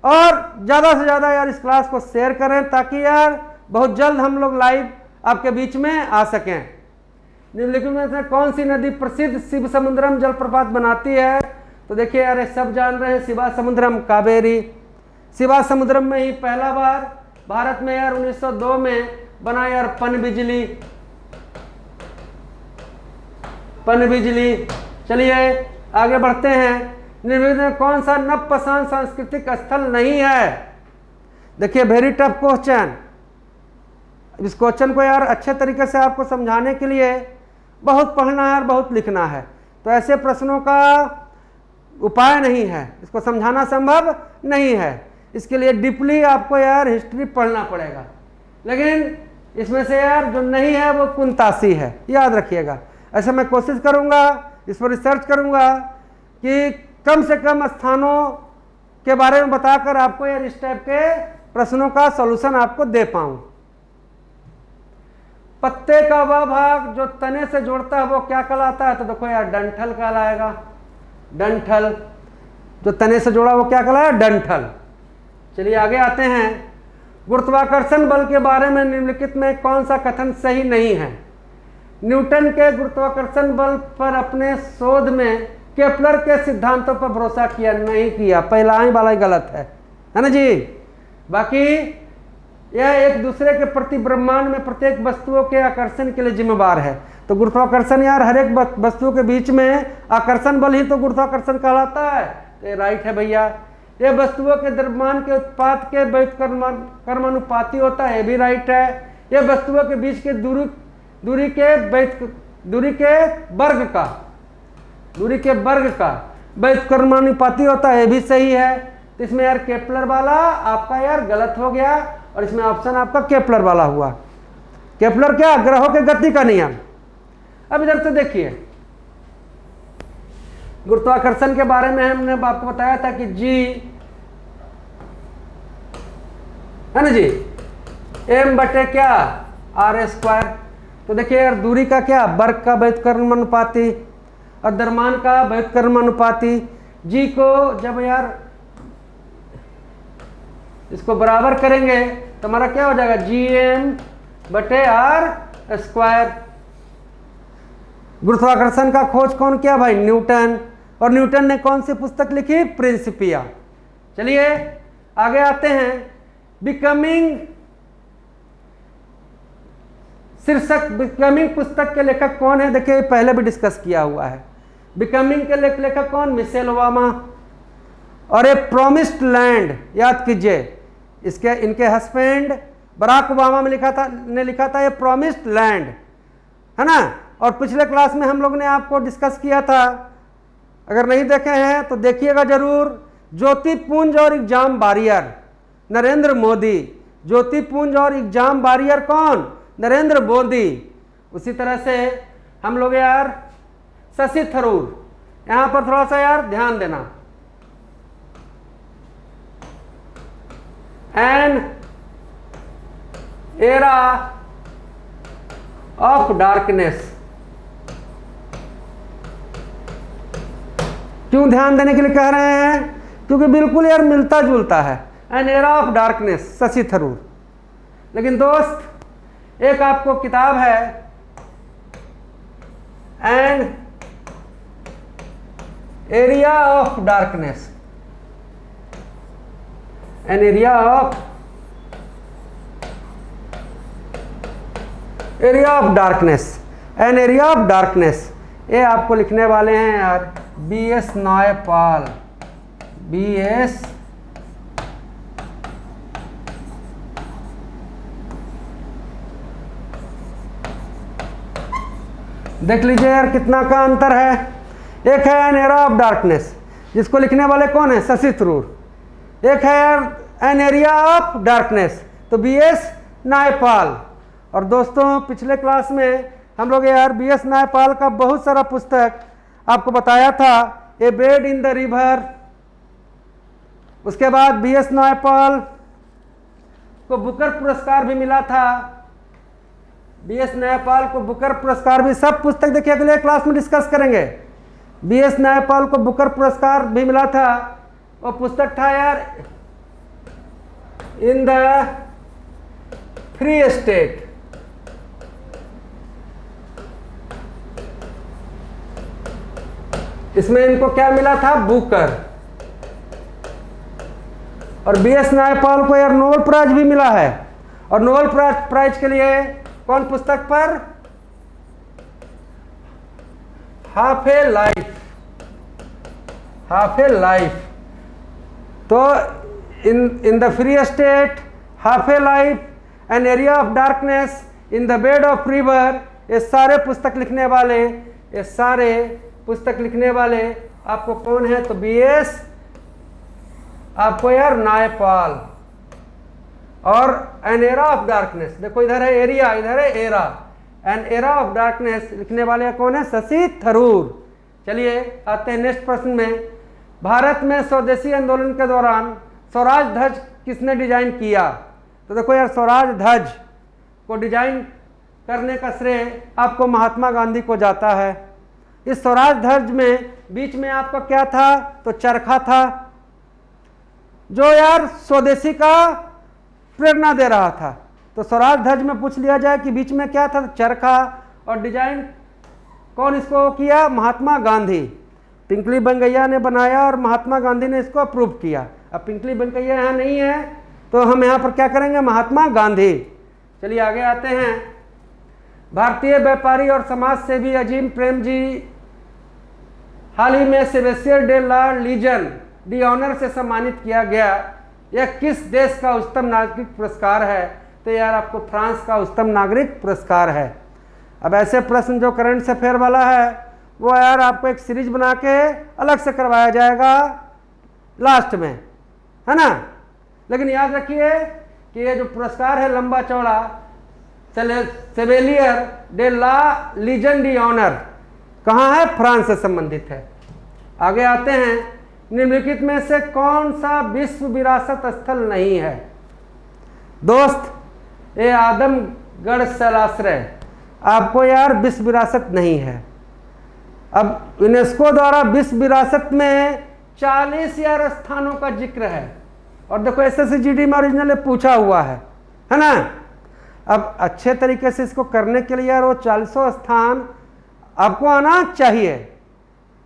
और ज़्यादा से ज़्यादा यार इस क्लास को शेयर करें, ताकि यार बहुत जल्द हम लोग लाइव आपके बीच में आ सकें। निम्नलिखित में से कौन सी नदी प्रसिद्ध शिव समुद्रम जलप्रपात बनाती है? तो देखिए यार सब जान रहे हैं, शिवा समुद्रम कावेरी। शिवा समुद्रम में ही पहला बार भारत में यार 1902 में बना यार पनबिजली, पनबिजली। चलिए आगे बढ़ते हैं। निम्नलिखित में कौन सा नवपसान सांस्कृतिक स्थल नहीं है? देखिए वेरी टफ क्वेश्चन। इस क्वेश्चन को यार अच्छे तरीके से आपको समझाने के लिए बहुत पढ़ना है और बहुत लिखना है, तो ऐसे प्रश्नों का उपाय नहीं है, इसको समझाना संभव नहीं है। इसके लिए डीपली आपको यार हिस्ट्री पढ़ना पड़ेगा। लेकिन इसमें से यार जो नहीं है वो कुंतासी है, याद रखिएगा। ऐसे मैं कोशिश करूँगा, इस पर रिसर्च करूँगा कि कम से कम स्थानों के बारे में बताकर आपको यार इस टाइप के प्रश्नों का सॉल्यूशन आपको दे पाऊँ। पत्ते का वह भाग जो तने से जोड़ता है वो क्या कहलाता है? तो देखो यार डंठल कहलाएगा। डंठल जो तने से जोड़ा वो क्या कहलाएगा? डंठल। चलिए आगे आते हैं। गुरुत्वाकर्षण बल के बारे में निम्नलिखित में कौन सा कथन सही नहीं है? न्यूटन के गुरुत्वाकर्षण बल पर अपने शोध में केपलर के सिद्धांतों पर भरोसा किया नहीं किया। पहला ही वाला ही गलत है ना जी। बाकी यह एक दूसरे के प्रति ब्रह्मांड में प्रत्येक वस्तुओं के आकर्षण के लिए जिम्मेवार है। तो गुरुत्वाकर्षण यार हर एक वस्तुओं के बीच में आकर्षण बल ही तो गुरुत्वाकर्षण कहलाता है। तो ये राइट है भैया। ये वस्तुओं के द्रव्यमान के उत्पाद के व्युत्क्रमानुपाती होता है, ये भी राइट है। ये वस्तुओं के बीच के दूरी के वर्ग का व्युत्क्रमानुपाती होता है, ये भी सही है। तो इसमें यार केपलर वाला आपका यार गलत हो गया, और इसमें ऑप्शन आपका केपलर वाला हुआ। केपलर क्या? ग्रहों के गति का नियम। अब इधर से देखिए, गुरुत्वाकर्षण के बारे में हमने आपको बताया था कि जी है ना जी, m बटे क्या r²। तो देखिए यार दूरी का क्या? वर्ग का व्युत्क्रमानुपाती और द्रव्यमान का व्युत्क्रमानुपाती। जी को जब यार इसको बराबर करेंगे तो हमारा क्या हो जाएगा? gm बटे r²। गुरुत्वाकर्षण का खोज कौन किया भाई? न्यूटन। और न्यूटन ने कौन सी पुस्तक लिखी? प्रिंसिपिया। चलिए आगे आते हैं। बिकमिंग शीर्षक बिकमिंग पुस्तक के लेखक कौन है? देखिए पहले भी डिस्कस किया हुआ है। बिकमिंग के लेखक कौन? Michelle Obama. और ए प्रॉमिस्ड लैंड याद कीजिए, इनके हस्बैंड बराक ओबामा में लिखा था ए प्रॉमिस्ड लैंड, है ना। और पिछले क्लास में हम लोग ने आपको डिस्कस किया था, अगर नहीं देखे हैं तो देखिएगा जरूर। ज्योतिपुंज और एग्जाम वॉरियर नरेंद्र मोदी। ज्योतिपुंज और एग्जाम वॉरियर कौन? नरेंद्र मोदी। उसी तरह से हम लोग यार शशि थरूर, यहां पर थोड़ा सा यार ध्यान देना। An era of darkness. क्यों ध्यान देने के लिए कह रहे हैं? क्योंकि बिल्कुल यार मिलता जुलता है। An era of darkness Shashi Tharoor. लेकिन दोस्त एक आपको किताब है N area of darkness. N area of darkness. N area of darkness, ये आपको लिखने वाले हैं यार BS नायपाल। BS देख लीजिए यार कितना का अंतर है। एक है एन एरा ऑफ डार्कनेस, जिसको लिखने वाले कौन है? शशि थरूर। एक है यार एन एरिया ऑफ डार्कनेस, तो BS नायपाल। और दोस्तों पिछले क्लास में हम लोग यार BS नायपाल का बहुत सारा पुस्तक आपको बताया था, ए बेड इन द रिवर। उसके बाद BS नायपाल को बुकर पुरस्कार भी मिला था। BS नायपाल को बुकर पुरस्कार भी, सब पुस्तक देखिए अगले क्लास में डिस्कस करेंगे। BS नायपाल को बुकर पुरस्कार भी मिला था। वो पुस्तक था यार इन द फ्री स्टेट। इसमें इनको क्या मिला था? बुकर। और BS नायपाल को यार नोबेल प्राइज भी मिला है। और नोबेल प्राइज के लिए कौन पुस्तक पर? Half a life. Half a life. तो in the free state, half a life, an area of darkness, in the bed of river, ये सारे पुस्तक लिखने वाले आपको कौन है? तो BS आपको यार नायपाल। और एन एरा ऑफ डार्कनेस, देखो इधर है एरिया, इधर है era. An era of darkness लिखने वाले कौन है? शशि थरूर। चलिए आते हैं नेक्स्ट प्रश्न में। भारत में स्वदेशी आंदोलन के दौरान स्वराज ध्वज किसने डिजाइन किया? तो देखो यार स्वराज ध्वज को डिजाइन करने का श्रेय आपको महात्मा गांधी को जाता है। इस स्वराज ध्वज में बीच में आपका क्या था? तो चरखा था, जो यार स्वदेशी का प्रेरणा दे रहा था। तो स्वराज ध्वज में पूछ लिया जाए कि बीच में क्या था? चरखा। और डिजाइन कौन इसको किया? महात्मा गांधी। पिंकली वेंकैया ने बनाया और महात्मा गांधी ने इसको अप्रूव किया। अब पिंकली वेंकैया यहाँ नहीं है तो हम यहाँ पर क्या करेंगे? महात्मा गांधी। चलिए आगे आते हैं। भारतीय व्यापारी और समाज सेवी अजीम प्रेम जी हाल ही में सेबेस्टियर de la Legion d Honneur से सम्मानित किया गया। यह किस देश का उच्चतम नागरिक पुरस्कार है? तो यार आपको फ्रांस का उच्चतम नागरिक पुरस्कार है। अब ऐसे प्रश्न जो करंट अफेयर वाला है वो यार आपको एक सीरीज बना के अलग से करवाया जाएगा लास्ट में, है ना। लेकिन याद रखिए कि ये जो पुरस्कार है लंबा चौड़ा, Chevalier de la Legion d Honneur, कहाँ है? फ्रांस से संबंधित है। आगे आते हैं। निम्नलिखित में से कौन सा विश्व विरासत स्थल नहीं है? दोस्त ये आदमगढ़ शैलाश्रय आपको यार विश्व विरासत नहीं है। अब यूनेस्को द्वारा विश्व विरासत में 40 यार स्थानों का जिक्र है। और देखो SSCGD में ओरिजिनल पूछा हुआ है ना। अब अच्छे तरीके से इसको करने के लिए यार वो 40 स्थान आपको आना चाहिए।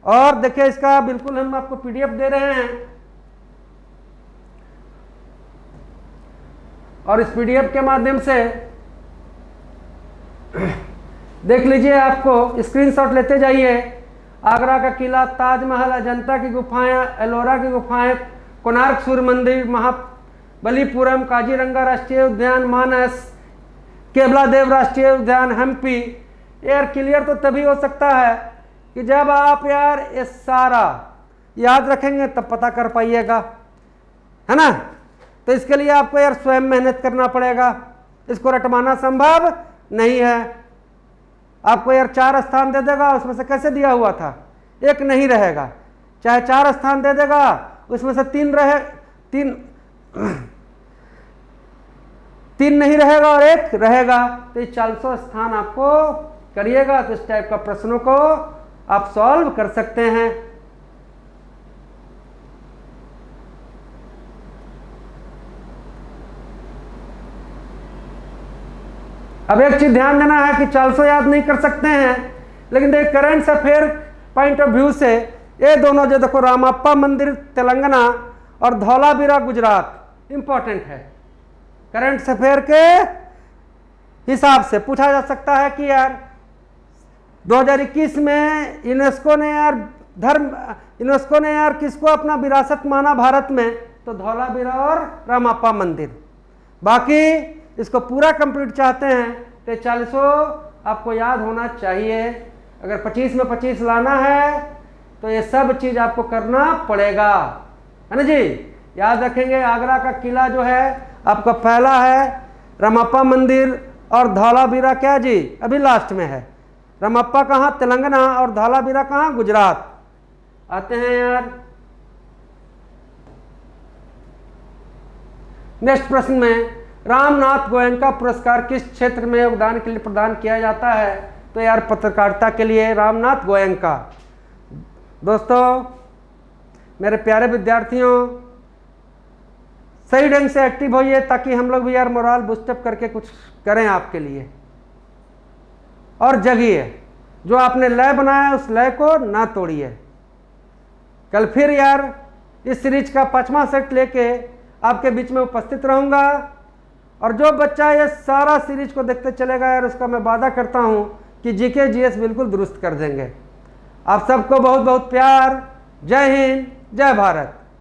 और देखिए इसका बिल्कुल हम आपको PDF दे रहे हैं, और इस PDF के माध्यम से देख लीजिए, आपको स्क्रीनशॉट लेते जाइए। आगरा का किला, ताजमहल, अजंता की गुफाएं, एलोरा की गुफाएं, कोणार्क सूर्य मंदिर, महाबलीपुरम, काजीरंगा राष्ट्रीय उद्यान, मानस, केवलादेव राष्ट्रीय उद्यान, हम्पी। यार क्लियर तो तभी हो सकता है कि जब आप यार ये सारा याद रखेंगे तब पता कर पाइएगा, है ना। तो इसके लिए आपको यार स्वयं मेहनत करना पड़ेगा, इसको रटवाना संभव नहीं है। आपको यार 4 स्थान दे देगा, उसमें से कैसे दिया हुआ था, एक नहीं रहेगा। चाहे 4 स्थान दे देगा, उसमें से 3 नहीं रहेगा और 1 रहेगा। तो ये 400 स्थान आपको करिएगा तो इस टाइप का प्रश्नों को आप सॉल्व कर सकते हैं। अब एक चीज ध्यान देना है कि 400 याद नहीं कर सकते हैं, लेकिन देखिए current affair point of view से ये दोनों जो देखो, रामप्पा मंदिर तेलंगाना और धौलावीरा गुजरात इंपॉर्टेंट है। करंट अफेयर के हिसाब से पूछा जा सकता है कि यार 2021 में यूनेस्को ने यार किसको अपना विरासत माना भारत में, तो धौलावीरा और रामप्पा मंदिर। बाकी इसको पूरा कंप्लीट चाहते हैं तो 400 आपको याद होना चाहिए। अगर 25 में 25 लाना है तो ये सब चीज आपको करना पड़ेगा, है ना जी। याद रखेंगे, आगरा का किला जो है आपका पहला है, रामप्पा मंदिर और धौलावीरा क्या जी अभी लास्ट में है। रामप्पा कहाँ, तेलंगाना, और धौलावीरा कहाँ, गुजरात। आते हैं यार नेक्स्ट प्रश्न में, रामनाथ गोयनका पुरस्कार किस क्षेत्र में योगदान के लिए प्रदान किया जाता है, तो यार पत्रकारिता के लिए रामनाथ गोयनका। दोस्तों मेरे प्यारे विद्यार्थियों, सही ढंग से एक्टिव होइए ताकि हम लोग भी यार मोरल बूस्टअप करके कुछ करें आपके लिए। और जगिए, जो आपने लय बनाया है उस लय को ना तोड़िए। कल फिर यार इस सीरीज का 5वां सेट लेके आपके बीच में उपस्थित रहूंगा। और जो बच्चा ये सारा सीरीज को देखते चलेगा यार, उसका मैं वादा करता हूं कि जीके जीएस बिल्कुल दुरुस्त कर देंगे। आप सबको बहुत बहुत प्यार। जय हिंद, जय भारत।